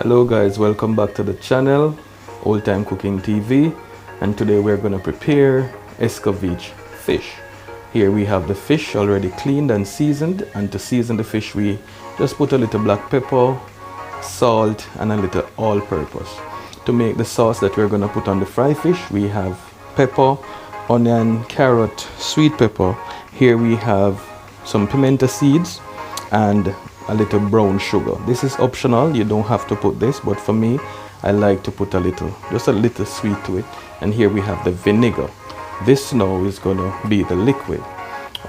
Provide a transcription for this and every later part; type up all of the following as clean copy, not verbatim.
Hello guys, welcome back to the channel, Old Time Cooking TV, and today we're going to prepare ESCOVITCH fish. Here we have the fish already cleaned and seasoned, and to season the fish we just put a little black pepper, salt and a little all-purpose. To make the sauce that we're going to put on the fried fish, we have pepper, onion, carrot, sweet pepper. Here we have some pimento seeds and a little brown sugar. This is optional, you don't have to put this, but for me I like to put just a little sweet to it. And here we have the vinegar. This now is gonna be the liquid.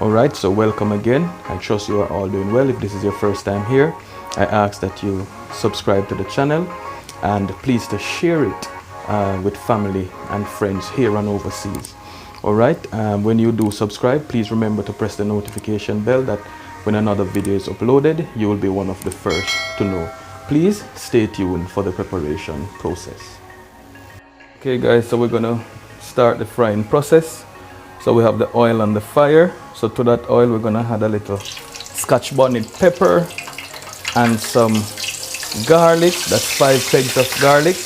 Alright, so welcome again. I trust you are all doing well. If this is your first time here, I ask that you subscribe to the channel and please to share it with family and friends here and overseas. Alright, when you do subscribe, please remember to press the notification bell that when another video is uploaded, you will be one of the first to know. Please stay tuned for the preparation process. Okay guys, so we're gonna start the frying process. So we have the oil on the fire. So to that oil we're gonna add a little scotch bonnet pepper and some garlic. That's 5 pegs of garlic,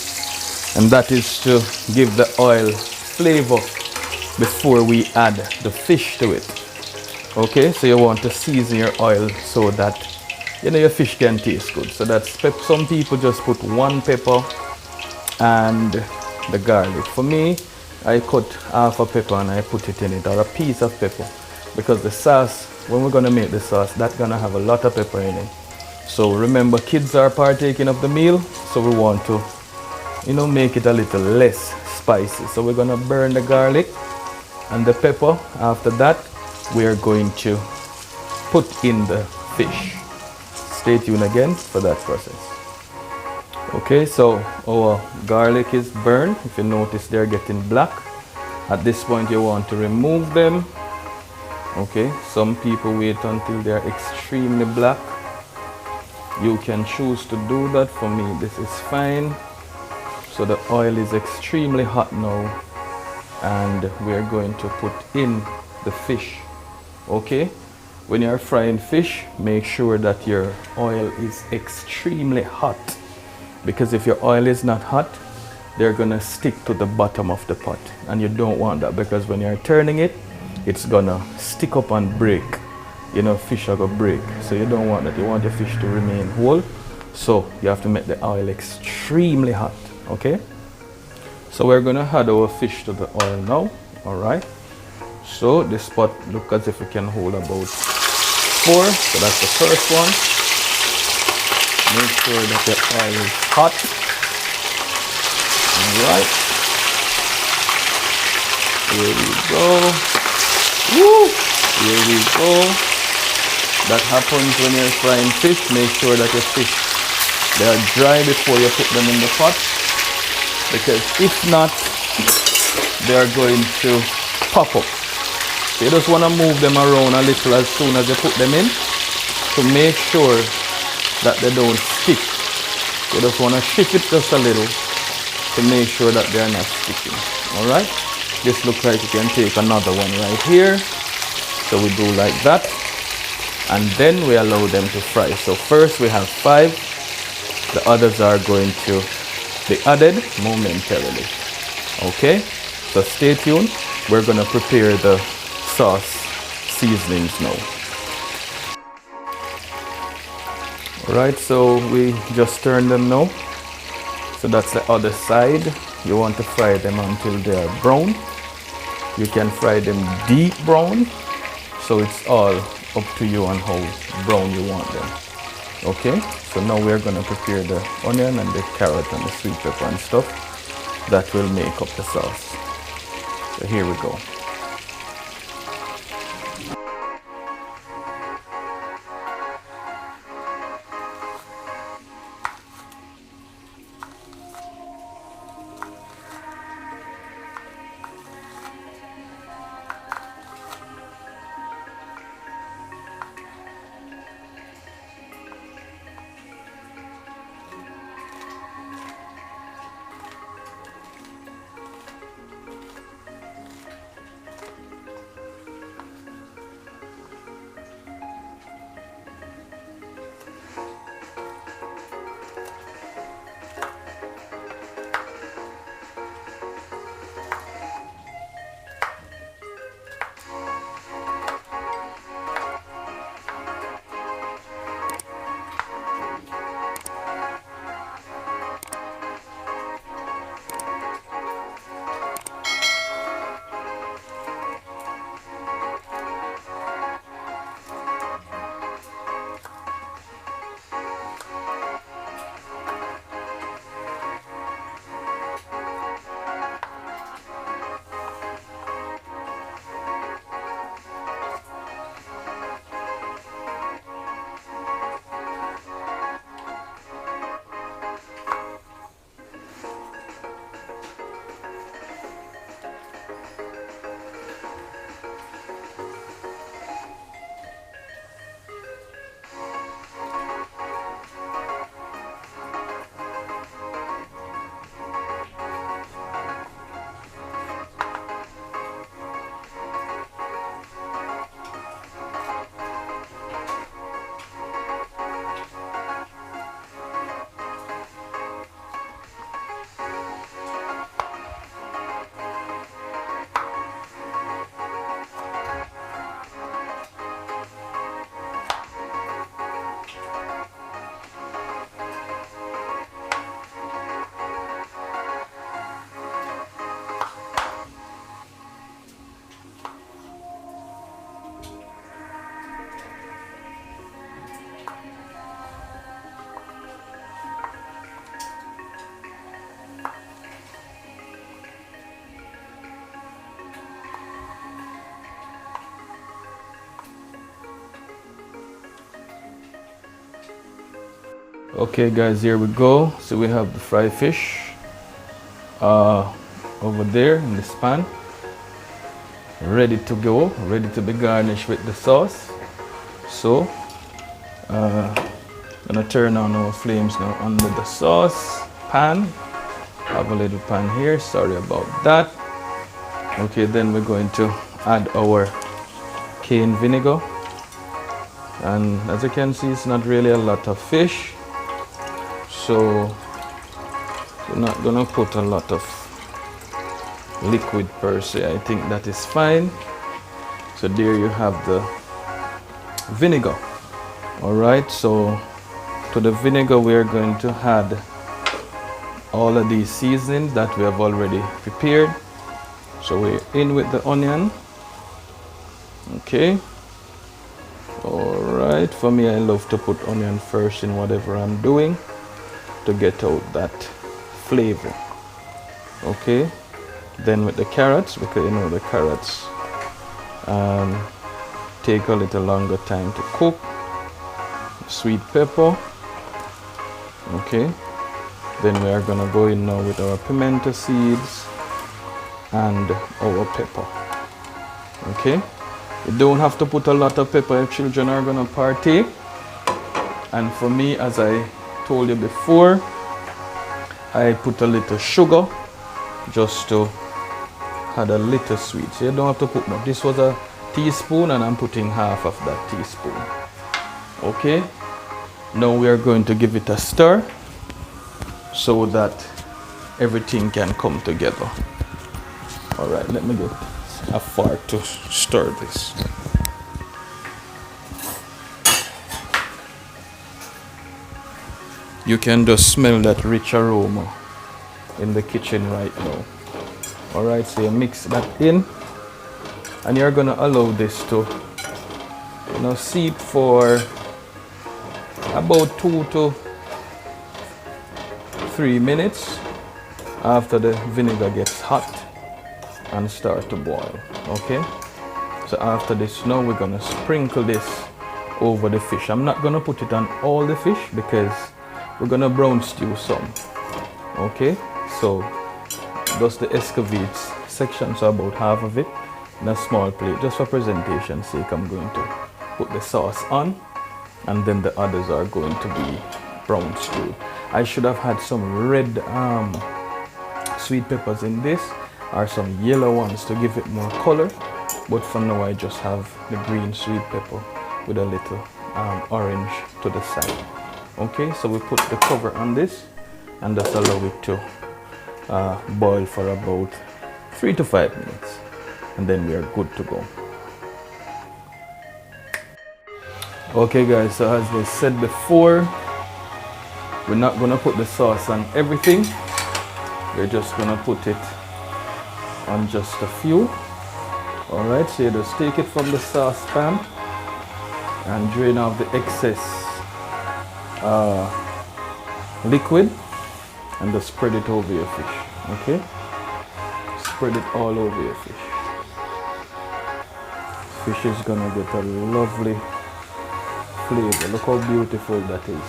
and that is to give the oil flavor before we add the fish to it. Okay, so you want to season your oil so that your fish can taste good. So that's some people just put 1 pepper and the garlic. For me, I cut half a pepper and I put it in it, or a piece of pepper, because the sauce, when we're gonna make the sauce, that's gonna have a lot of pepper in it. So remember, kids are partaking of the meal, so we want to make it a little less spicy. So we're gonna burn the garlic and the pepper. After that we are going to put in the fish. Stay tuned again for that process. Okay, so our garlic is burned. If you notice, they're getting black. At this point you want to remove them. Okay, some people wait until they're extremely black. You can choose to do that. For me, this is fine. So the oil is extremely hot now, and we're going to put in the fish. Okay, when you're frying fish, make sure that your oil is extremely hot, because if your oil is not hot, they're gonna stick to the bottom of the pot, and you don't want that, because when you're turning it, it's gonna stick up and break. Fish are gonna break, so you don't want that. You want your fish to remain whole, so you have to make the oil extremely hot. Okay, so we're gonna add our fish to the oil now. All right, so this pot look as if it can hold about 4. So that's the first one. Make sure that the oil is hot. All right, here we go. Woo! Here we go. That happens when you're frying fish. Make sure that your fish, they are dry before you put them in the pot, because if not, they are going to pop up. So you just want to move them around a little as soon as you put them in, to make sure that they don't stick. You just want to shift it just a little to make sure that they're not sticking. Alright, this looks like you can take another one right here. So we do like that, and then we allow them to fry. So first we have 5, the others are going to be added momentarily. Okay, so stay tuned. We're going to prepare the sauce seasonings now. Alright, so we just turn them now. So that's the other side. You want to fry them until they are brown. You can fry them deep brown, so it's all up to you on how brown you want them. Okay, so now we're going to prepare the onion and the carrot and the sweet pepper and stuff that will make up the sauce. So here we go. Okay guys, here we go. So we have the fried fish over there in this pan, ready to go, ready to be garnished with the sauce. So gonna turn on our flames now under the sauce pan. Have a little pan here, sorry about that. Okay, then we're going to add our cane vinegar, and as you can see, it's not really a lot of fish, so we're not gonna put a lot of liquid per se. I think that is fine. So there you have the vinegar. All right, so to the vinegar we're going to add all of these seasonings that we have already prepared. So we're in with the onion. Okay, all right, for me I love to put onion first in whatever I'm doing to get out that flavor. Okay, then with the carrots, because you know the carrots take a little longer time to cook. Sweet pepper. Okay, then we are gonna go in now with our pimento seeds and our pepper. Okay, you don't have to put a lot of pepper if children are gonna partake. And for me, as I told you before, I put a little sugar just to add a little sweet. So you don't have to put much. This was a teaspoon and I'm putting half of that teaspoon. Okay, now we are going to give it a stir so that everything can come together. All right, let me get a fork to stir this. You can just smell that rich aroma in the kitchen right now. All right, so you mix that in, and you're gonna allow this to, you know, seep for about 2 to 3 minutes after the vinegar gets hot and start to boil. Okay, so after this, now we're gonna sprinkle this over the fish. I'm not gonna put it on all the fish because we're gonna brown stew some. Okay, so just the escovitch section, so about half of it in a small plate, just for presentation sake. I'm going to put the sauce on, and then the others are going to be brown stew. I should have had some red sweet peppers in this, or some yellow ones to give it more color, but for now I just have the green sweet pepper with a little orange to the side. Okay, so we put the cover on this and just allow it to boil for about 3 to 5 minutes, and then we are good to go. Okay guys, so as I said before, we're not gonna put the sauce on everything. We're just gonna put it on just a few. All right, so you just take it from the saucepan and drain off the excess liquid and just spread it over your fish. Okay, spread it all over your fish. Fish is gonna get a lovely flavor. Look how beautiful that is.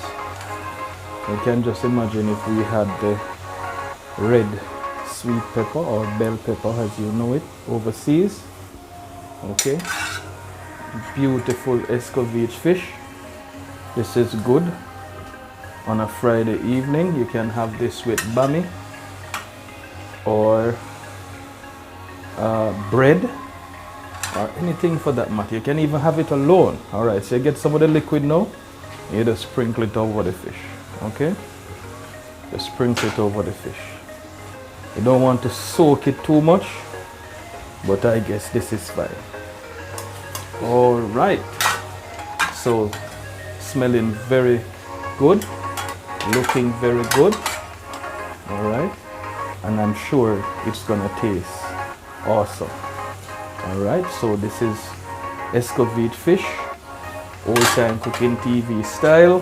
You can just imagine if we had the red sweet pepper or bell pepper as you know it overseas. Okay, beautiful escovitch fish. This is good on a Friday evening. You can have this with bami or bread or anything for that matter. You can even have it alone. All right, so you get some of the liquid now, you just sprinkle it over the fish. Okay, just sprinkle it over the fish. You don't want to soak it too much, but I guess this is fine. All right, so smelling very good, looking very good. All right, and I'm sure it's gonna taste awesome. All right, so this is escovitch fish, old time cooking TV style,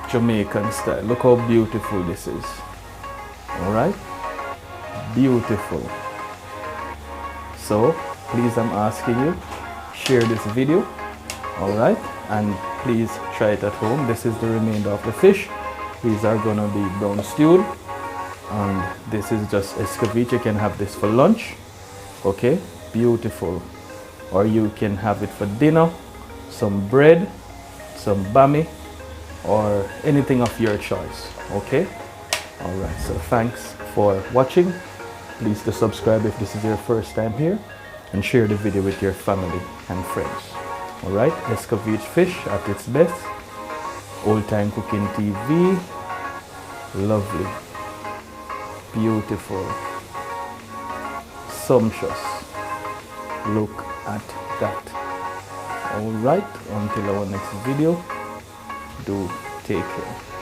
Jamaican style. Look how beautiful this is. All right, beautiful. So please, I'm asking you, share this video. All right, and please try it at home. This is the remainder of the fish. These are gonna be brown stewed, and this is just escovitch. You can have this for lunch, okay, beautiful, or you can have it for dinner, some bread, some bami, or anything of your choice, okay. All right, so thanks for watching. Please to subscribe if this is your first time here, and share the video with your family and friends. All right, ESCOVITCH Fish at its best. Old Time Cooking TV. Lovely, beautiful, sumptuous. Look at that. All right, until our next video, do take care.